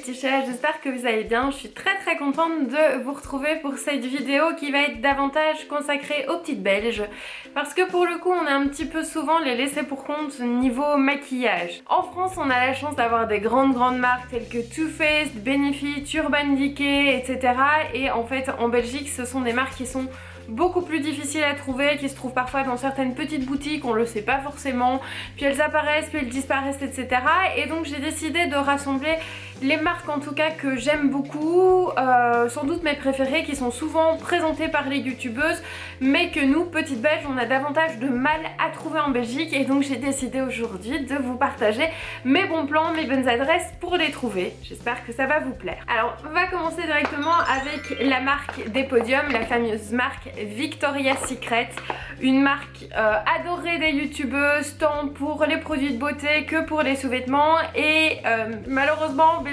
petits chats, j'espère que vous allez bien. Je suis très contente de vous retrouver pour cette vidéo qui va être davantage consacrée aux petites belges. Parce que pour le coup, on a un petit peu souvent les laissés pour compte niveau maquillage. En France, on a la chance d'avoir des grandes marques telles que Too Faced, Benefit, Urban Decay, etc. Et en fait, en Belgique, ce sont des marques qui sont beaucoup plus difficiles à trouver, qui se trouvent parfois dans certaines petites boutiques, on le sait pas forcément, puis elles apparaissent, puis elles disparaissent, etc. Et donc j'ai décidé de rassembler les marques en tout cas que j'aime beaucoup, sans doute mes préférées, qui sont souvent présentées par les youtubeuses, mais que nous, petites belges, on a davantage de mal à trouver en Belgique. Et donc j'ai décidé aujourd'hui de vous partager mes bons plans, mes bonnes adresses pour les trouver. J'espère que ça va vous plaire. Alors on va commencer directement avec la marque des podiums, la fameuse marque Victoria's Secret, une marque adorée des youtubeuses, tant pour les produits de beauté que pour les sous-vêtements. Et malheureusement en Belgique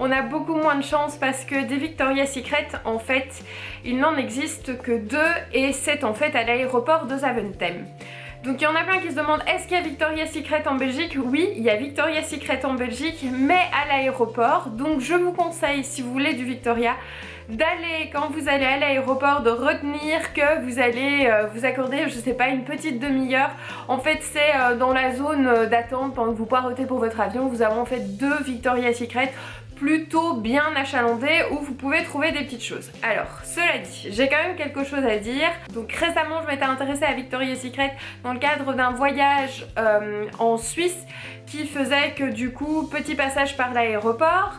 on a beaucoup moins de chance parce que des Victoria's Secret, en fait, il n'en existe que 2 et c'est en fait à l'aéroport de Zaventem. Donc il y en a plein qui se demandent est-ce qu'il y a Victoria's Secret en Belgique? Oui, il y a Victoria's Secret en Belgique, mais à l'aéroport. Donc je vous conseille, si vous voulez du Victoria, d'aller, quand vous allez à l'aéroport, de retenir que vous allez vous accorder, je sais pas, une petite demi-heure. En fait, c'est dans la zone d'attente pendant que vous poirotez pour votre avion. Vous avez en fait 2 Victoria's Secret plutôt bien achalandés où vous pouvez trouver des petites choses. Alors, cela dit, j'ai quand même quelque chose à dire. Donc récemment, je m'étais intéressée à Victoria's Secret dans le cadre d'un voyage en Suisse qui faisait que du coup, petit passage par l'aéroport.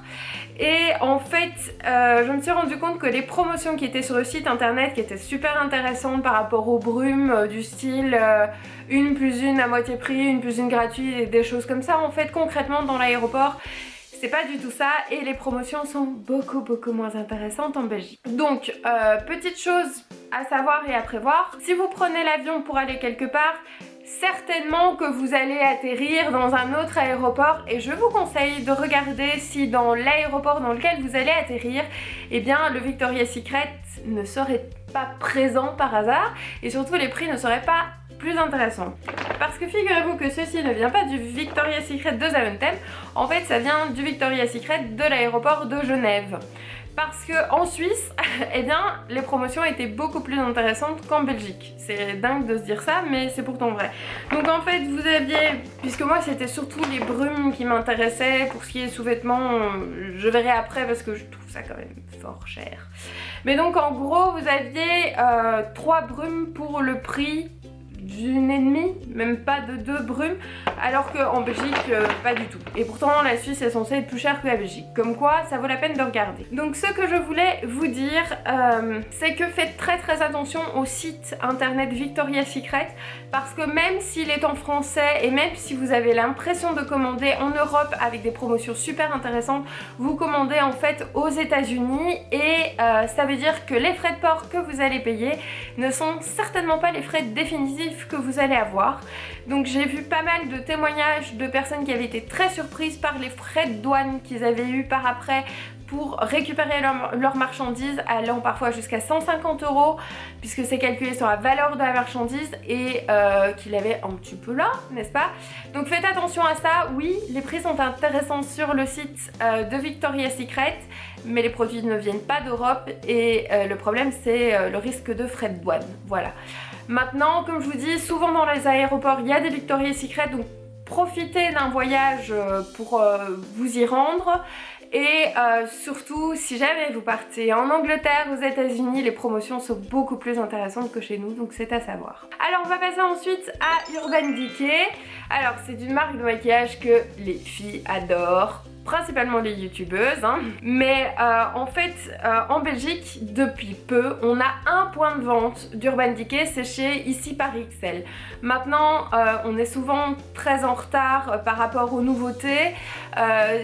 Et en fait, je me suis rendu compte que les promotions qui étaient sur le site internet, qui étaient super intéressantes par rapport aux brumes, du style une plus une à moitié prix, une plus une gratuite et des choses comme ça, en fait concrètement dans l'aéroport, c'est pas du tout ça et les promotions sont beaucoup moins intéressantes en Belgique. Donc, petite chose à savoir et à prévoir, si vous prenez l'avion pour aller quelque part, certainement que vous allez atterrir dans un autre aéroport et je vous conseille de regarder si dans l'aéroport dans lequel vous allez atterrir, eh bien le Victoria's Secret ne serait pas présent par hasard et surtout les prix ne seraient pas plus intéressants. Parce que figurez-vous que ceci ne vient pas du Victoria's Secret de Zaventem, en fait ça vient du Victoria's Secret de l'aéroport de Genève. Parce que en Suisse, eh bien, les promotions étaient beaucoup plus intéressantes qu'en Belgique. C'est dingue de se dire ça, mais c'est pourtant vrai. Donc en fait, vous aviez, puisque moi c'était surtout les brumes qui m'intéressaient, pour ce qui est sous-vêtements, je verrai après parce que je trouve ça quand même fort cher. Mais donc en gros, vous aviez 3 brumes pour le prix d'une et demie, même pas de 2 brumes, alors qu'en Belgique, pas du tout. Et pourtant, la Suisse est censée être plus chère que la Belgique. Comme quoi, ça vaut la peine de regarder. Donc ce que je voulais vous dire, c'est que faites très attention au site internet Victoria's Secret, parce que même s'il est en français, et même si vous avez l'impression de commander en Europe avec des promotions super intéressantes, vous commandez en fait aux États-Unis et ça veut dire que les frais de port que vous allez payer ne sont certainement pas les frais définitifs que vous allez avoir. Donc j'ai vu pas mal de témoignages de personnes qui avaient été très surprises par les frais de douane qu'ils avaient eu par après pour récupérer leurs marchandises, allant parfois jusqu'à 150 €, puisque c'est calculé sur la valeur de la marchandise et qu'il avait un petit peu là, n'est-ce pas? Donc faites attention à ça. Oui, les prix sont intéressants sur le site de Victoria's Secret, mais les produits ne viennent pas d'Europe et le problème c'est le risque de frais de douane. Voilà. Maintenant, comme je vous dis, souvent dans les aéroports, il y a des Victoria's Secret, donc profitez d'un voyage pour vous y rendre. Et surtout, si jamais vous partez en Angleterre, aux États-Unis, les promotions sont beaucoup plus intéressantes que chez nous, donc c'est à savoir. Alors on va passer ensuite à Urban Decay. Alors c'est une marque de maquillage que les filles adorent, principalement les youtubeuses, hein. Mais en fait en Belgique depuis peu on a un point de vente d'Urban Decay, c'est chez ici par XL. Maintenant on est souvent très en retard par rapport aux nouveautés.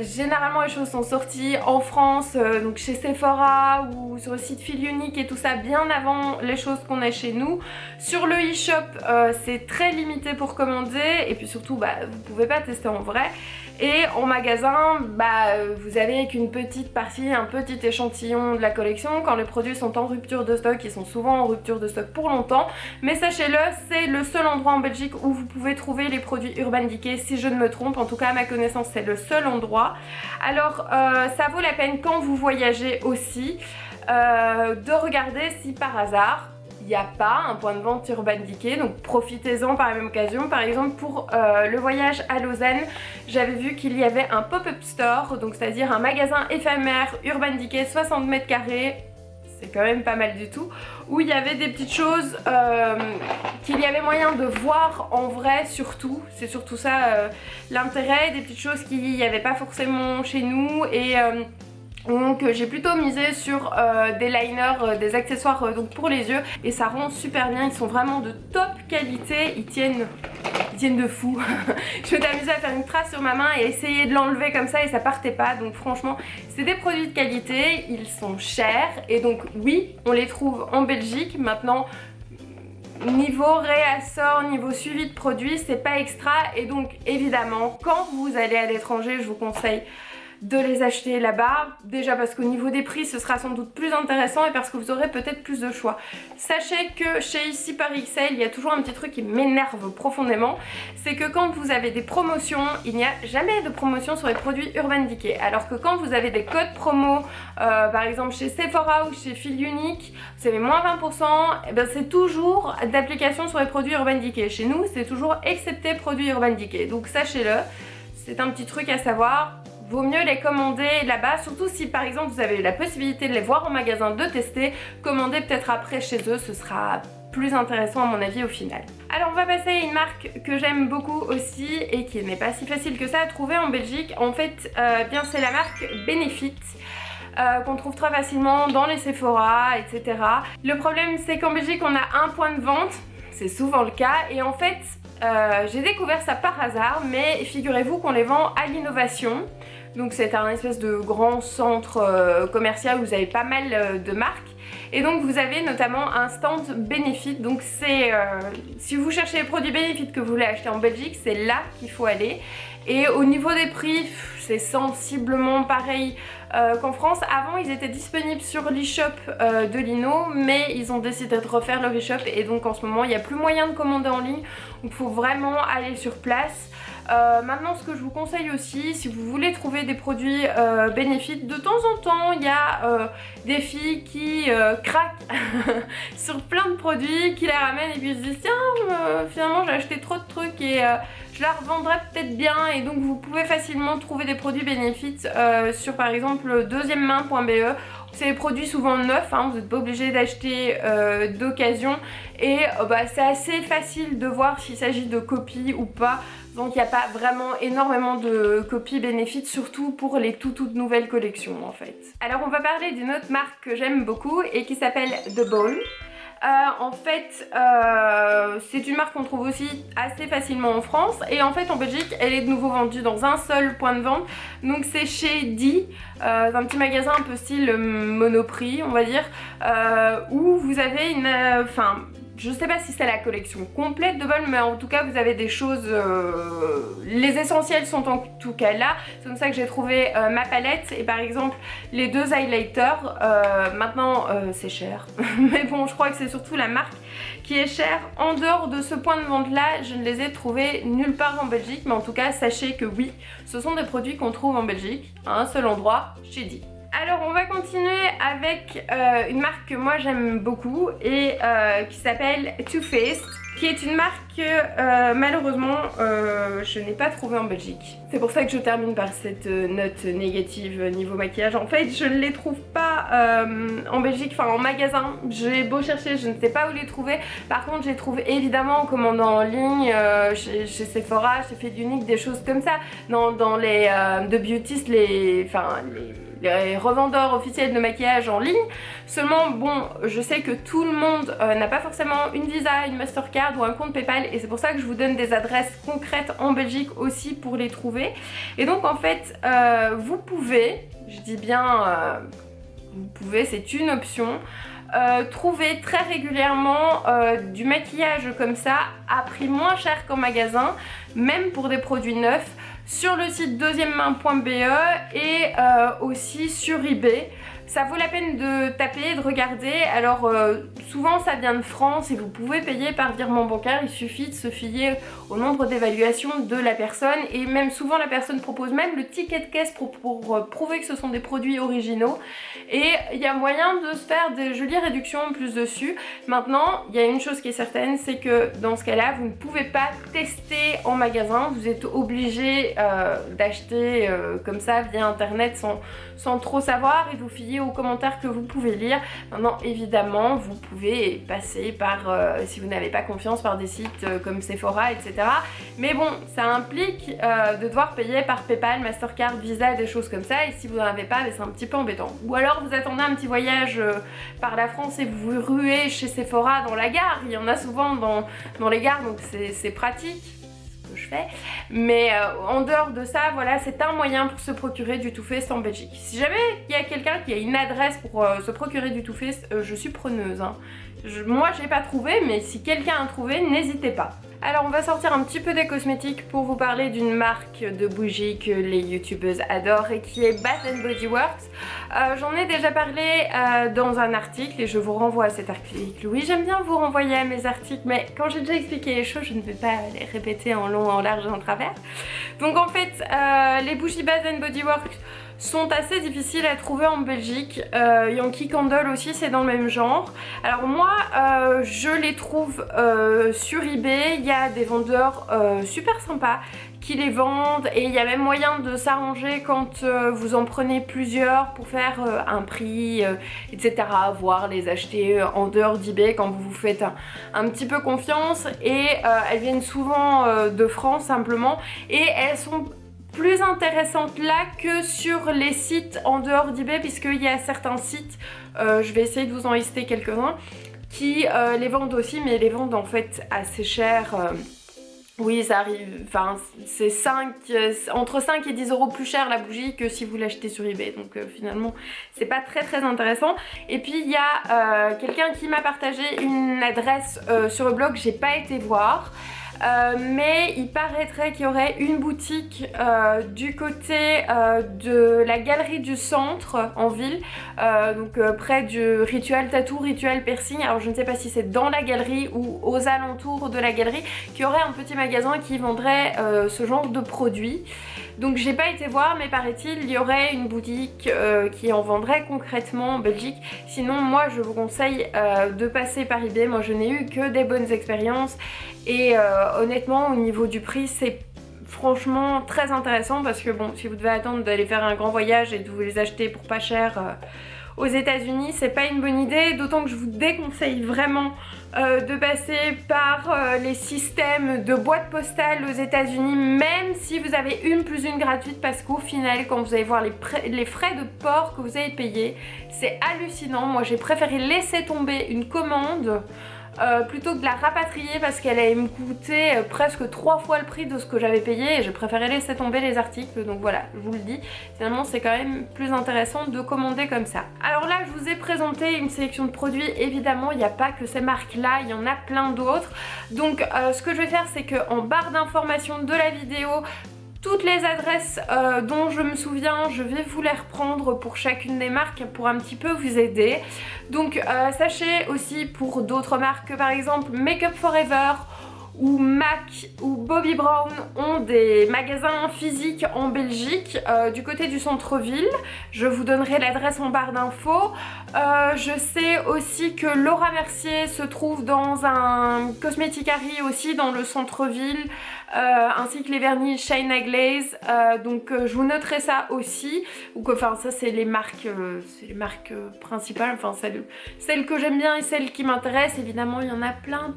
Généralement les choses sont sorties en France, donc chez Sephora ou sur le site Fil Unique et tout ça, bien avant les choses qu'on a chez nous. Sur le e-shop c'est très limité pour commander et puis surtout vous pouvez pas tester en vrai. Et en magasin, vous avez qu'une petite partie, un petit échantillon de la collection. Quand les produits sont en rupture de stock, ils sont souvent en rupture de stock pour longtemps. Mais sachez-le, c'est le seul endroit en Belgique où vous pouvez trouver les produits Urban Decay, si je ne me trompe. En tout cas, à ma connaissance, c'est le seul endroit. Alors, ça vaut la peine quand vous voyagez aussi de regarder si par hasard il n'y a pas un point de vente Urban Decay, donc profitez-en par la même occasion. Par exemple, pour le voyage à Lausanne, j'avais vu qu'il y avait un pop-up store, donc c'est-à-dire un magasin éphémère Urban Decay, 60 mètres carrés, c'est quand même pas mal du tout, où il y avait des petites choses qu'il y avait moyen de voir en vrai surtout. C'est surtout ça l'intérêt, des petites choses qu'il n'y avait pas forcément chez nous. Et donc j'ai plutôt misé sur des liners, des accessoires donc pour les yeux, et ça rend super bien. Ils sont vraiment de top qualité, ils tiennent de fou. Je m'étais amusée à faire une trace sur ma main et essayer de l'enlever comme ça et ça partait pas. Donc franchement, c'est des produits de qualité, ils sont chers et donc oui, on les trouve en Belgique. Maintenant, niveau réassort, niveau suivi de produits, c'est pas extra, et donc évidemment, quand vous allez à l'étranger, je vous conseille de les acheter là-bas, déjà parce qu'au niveau des prix ce sera sans doute plus intéressant et parce que vous aurez peut-être plus de choix. Sachez que chez Ici par XL, il y a toujours un petit truc qui m'énerve profondément, c'est que quand vous avez des promotions, il n'y a jamais de promotion sur les produits Urban Decay, alors que quand vous avez des codes promo, par exemple chez Sephora ou chez Fil Unique, vous avez moins 20%, et ben c'est toujours d'application sur les produits Urban Decay. Chez nous, c'est toujours excepté produits Urban Decay, donc sachez-le, c'est un petit truc à savoir. Vaut mieux les commander là-bas, surtout si par exemple vous avez la possibilité de les voir en magasin, de tester, commander peut-être après chez eux, ce sera plus intéressant à mon avis au final. Alors on va passer à une marque que j'aime beaucoup aussi et qui n'est pas si facile que ça à trouver en Belgique. En fait, bien c'est la marque Benefit. Qu'on trouve très facilement dans les Sephora, etc. Le problème c'est qu'en Belgique on a un point de vente, c'est souvent le cas, et en fait j'ai découvert ça par hasard, mais figurez-vous qu'on les vend à l'Innovation. Donc c'est un espèce de grand centre commercial où vous avez pas mal de marques. Et donc vous avez notamment un stand Benefit. Donc c'est si vous cherchez les produits Benefit que vous voulez acheter en Belgique, c'est là qu'il faut aller. Et au niveau des prix, c'est sensiblement pareil qu'en France. Avant ils étaient disponibles sur l'e-shop de Lino, mais ils ont décidé de refaire leur e-shop et donc en ce moment il n'y a plus moyen de commander en ligne. Donc il faut vraiment aller sur place. Maintenant, ce que je vous conseille aussi, si vous voulez trouver des produits Benefit, de temps en temps il y a des filles qui craquent sur plein de produits, qui les ramènent et puis se disent tiens finalement j'ai acheté trop de trucs et je la revendrai peut-être bien, et donc vous pouvez facilement trouver des produits Benefit sur par exemple deuxièmemain.be. C'est des produits souvent neufs, hein, vous n'êtes pas obligé d'acheter d'occasion, et c'est assez facile de voir s'il s'agit de copies ou pas. Donc il n'y a pas vraiment énormément de copies Benefit, surtout pour les toutes nouvelles collections en fait. Alors on va parler d'une autre marque que j'aime beaucoup et qui s'appelle The Ball. En fait c'est une marque qu'on trouve aussi assez facilement en France, et en fait en Belgique elle est de nouveau vendue dans un seul point de vente, donc c'est chez Di, un petit magasin un peu style Monoprix on va dire, où vous avez une... je sais pas si c'est la collection complète de Ball, mais en tout cas vous avez des choses, les essentiels sont en tout cas là. C'est comme ça que j'ai trouvé ma palette, et par exemple les deux highlighters, maintenant c'est cher mais bon je crois que c'est surtout la marque qui est chère. En dehors de ce point de vente là, je ne les ai trouvés nulle part en Belgique, mais en tout cas sachez que oui, ce sont des produits qu'on trouve en Belgique à un seul endroit, chez Di. Alors on va continuer avec une marque que moi j'aime beaucoup et qui s'appelle Too Faced, qui est une marque que malheureusement je n'ai pas trouvée en Belgique. C'est pour ça que je termine par cette note négative niveau maquillage. En fait je ne les trouve pas en Belgique, enfin en magasin. J'ai beau chercher, je ne sais pas où les trouver. Par contre je les trouve évidemment en commandant en ligne, chez Sephora, chez Fil Unique, des choses comme ça. Dans les The Beautist, les revendeurs officiels de maquillage en ligne. Seulement bon, je sais que tout le monde n'a pas forcément une Visa, une Mastercard ou un compte Paypal, et c'est pour ça que je vous donne des adresses concrètes en Belgique aussi pour les trouver. Et donc en fait vous pouvez, je dis bien vous pouvez, c'est une option, trouver très régulièrement du maquillage comme ça à prix moins cher qu'en magasin, même pour des produits neufs, sur le site deuxièmemain.be et aussi sur eBay. Ça vaut la peine de taper, de regarder. Alors souvent ça vient de France et vous pouvez payer par virement bancaire. Il suffit de se fier au nombre d'évaluations de la personne, et même souvent la personne propose même le ticket de caisse pour prouver que ce sont des produits originaux, et il y a moyen de se faire des jolies réductions en plus dessus. Maintenant il y a une chose qui est certaine, c'est que dans ce cas là vous ne pouvez pas tester en magasin, vous êtes obligé d'acheter comme ça via internet sans trop savoir et vous fier aux commentaires que vous pouvez lire. Maintenant évidemment vous pouvez passer par, si vous n'avez pas confiance, par des sites comme Sephora, etc. Mais bon, ça implique de devoir payer par PayPal, Mastercard, Visa, des choses comme ça, et si vous n'en avez pas, c'est un petit peu embêtant. Ou alors vous attendez un petit voyage par la France et vous vous ruez chez Sephora dans la gare. Il y en a souvent dans les gares, donc c'est pratique. Je fais, mais en dehors de ça, voilà, c'est un moyen pour se procurer du Too Faced en Belgique. Si jamais il y a quelqu'un qui a une adresse pour se procurer du Too Faced, je suis preneuse, hein. Moi j'ai pas trouvé, mais si quelqu'un a trouvé, n'hésitez pas. Alors on va sortir un petit peu des cosmétiques pour vous parler d'une marque de bougies que les youtubeuses adorent et qui est Bath & Body Works. J'en ai déjà parlé dans un article et je vous renvoie à cet article. Oui, j'aime bien vous renvoyer à mes articles, mais quand j'ai déjà expliqué les choses, je ne vais pas les répéter en long, en large et en travers. Donc en fait, les bougies Bath & Body Works sont assez difficiles à trouver en Belgique. Yankee Candle aussi, c'est dans le même genre. Alors moi je les trouve sur eBay. Il y a des vendeurs super sympas qui les vendent, et il y a même moyen de s'arranger quand vous en prenez plusieurs pour faire un prix, etc. Voire les acheter en dehors d'eBay quand vous vous faites un petit peu confiance. Et elles viennent souvent de France simplement, et elles sont plus intéressantes là que sur les sites en dehors d'eBay, puisqu'il y a certains sites, je vais essayer de vous en lister quelques-uns, qui les vendent aussi, mais les vendent en fait assez cher. Oui, ça arrive, enfin c'est entre 5 et 10 € plus cher la bougie que si vous l'achetez sur eBay, donc finalement c'est pas très intéressant. Et puis il y a quelqu'un qui m'a partagé une adresse sur le blog, j'ai pas été voir. Mais il paraîtrait qu'il y aurait une boutique du côté de la galerie du centre en ville, donc près du Ritual Tattoo, Ritual Piercing. Alors je ne sais pas si c'est dans la galerie ou aux alentours de la galerie, qui aurait un petit magasin qui vendrait ce genre de produits. Donc j'ai pas été voir, mais paraît-il il y aurait une boutique qui en vendrait concrètement en Belgique. Sinon moi je vous conseille de passer par eBay. Moi je n'ai eu que des bonnes expériences, et honnêtement au niveau du prix c'est franchement très intéressant, parce que bon, si vous devez attendre d'aller faire un grand voyage et de vous les acheter pour pas cher aux États-Unis, c'est pas une bonne idée, d'autant que je vous déconseille vraiment de passer par les systèmes de boîtes postales aux États-Unis, même si vous avez une plus une gratuite, parce qu'au final quand vous allez voir les frais de port que vous avez payés, c'est hallucinant. Moi j'ai préféré laisser tomber une commande plutôt que de la rapatrier, parce qu'elle allait me coûter presque 3 fois le prix de ce que j'avais payé, et j'ai préféré laisser tomber les articles. Donc voilà, je vous le dis, finalement c'est quand même plus intéressant de commander comme ça. Alors là je vous ai présenté une sélection de produits, évidemment il n'y a pas que ces marques là, il y en a plein d'autres. Donc ce que je vais faire, c'est qu'en barre d'informations de la vidéo, toutes les adresses dont je me souviens, je vais vous les reprendre pour chacune des marques pour un petit peu vous aider. Donc sachez aussi pour d'autres marques que par exemple Make Up For Ever ou MAC ou Bobbi Brown ont des magasins physiques en Belgique du côté du centre-ville. Je vous donnerai l'adresse en barre d'infos. Je sais aussi que Laura Mercier se trouve dans un Cosmeticary aussi dans le centre-ville, ainsi que les vernis Shine Glaze. Donc je vous noterai ça aussi. Enfin ça c'est les marques principales, enfin celles que j'aime bien et celles qui m'intéressent. Évidemment il y en a plein,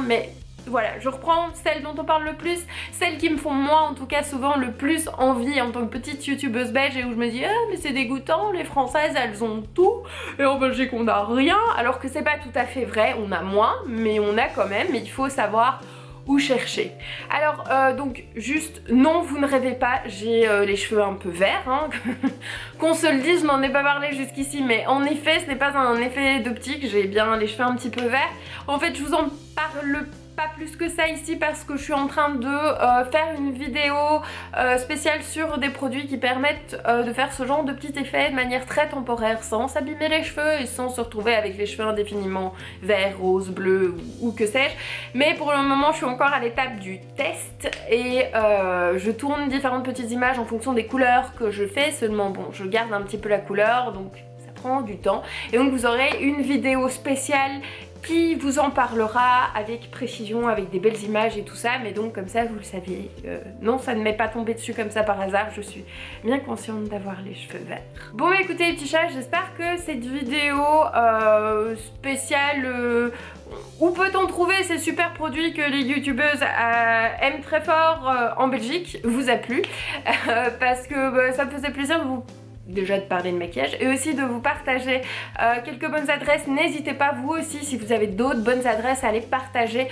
mais voilà, je reprends celles dont on parle le plus, celles qui me font moi en tout cas souvent le plus envie en tant que petite youtubeuse belge, et où je me dis ah mais c'est dégoûtant, les françaises elles ont tout et en Belgique on n'a rien, alors que c'est pas tout à fait vrai, on a moins mais on a quand même, mais il faut savoir ou chercher. Alors donc juste non, vous ne rêvez pas, j'ai les cheveux un peu verts, hein. Qu'on se le dise, je n'en ai pas parlé jusqu'ici, mais en effet ce n'est pas un effet d'optique, j'ai bien les cheveux un petit peu verts. En fait je vous en parle pas plus que ça ici parce que je suis en train de faire une vidéo spéciale sur des produits qui permettent de faire ce genre de petit effet de manière très temporaire sans s'abîmer les cheveux et sans se retrouver avec les cheveux indéfiniment verts, roses, bleus ou que sais-je. Mais pour le moment je suis encore à l'étape du test et je tourne différentes petites images en fonction des couleurs que je fais, seulement bon je garde un petit peu la couleur donc ça prend du temps et donc vous aurez une vidéo spéciale qui vous en parlera avec précision, avec des belles images et tout ça, mais donc comme ça vous le savez, non ça ne m'est pas tombé dessus comme ça par hasard, je suis bien consciente d'avoir les cheveux verts. Bon bah, écoutez les petits chats, j'espère que cette vidéo spéciale où peut-on trouver ces super produits que les youtubeuses aiment très fort en Belgique vous a plu, parce que bah, ça me faisait plaisir de vous déjà de parler de maquillage et aussi de vous partager quelques bonnes adresses. N'hésitez pas vous aussi si vous avez d'autres bonnes adresses à les partager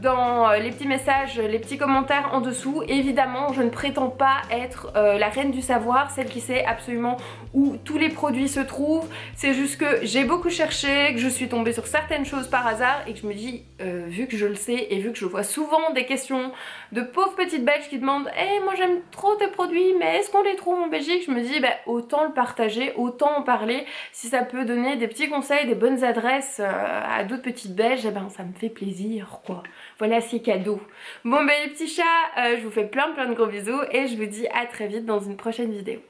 dans les petits messages, les petits commentaires en dessous. Évidemment je ne prétends pas être la reine du savoir, celle qui sait absolument où tous les produits se trouvent. C'est juste que j'ai beaucoup cherché, que je suis tombée sur certaines choses par hasard et que je me dis vu que je le sais et vu que je vois souvent des questions de pauvres petites belges qui demandent hey, moi j'aime trop tes produits mais est-ce qu'on les trouve en Belgique, je me dis bah, autant le partager, autant en parler. Si ça peut donner des petits conseils, des bonnes adresses à d'autres petites belges, eh ben ça me fait plaisir quoi. Voilà, c'est cadeau. Bon ben les petits chats, je vous fais plein de gros bisous et je vous dis à très vite dans une prochaine vidéo.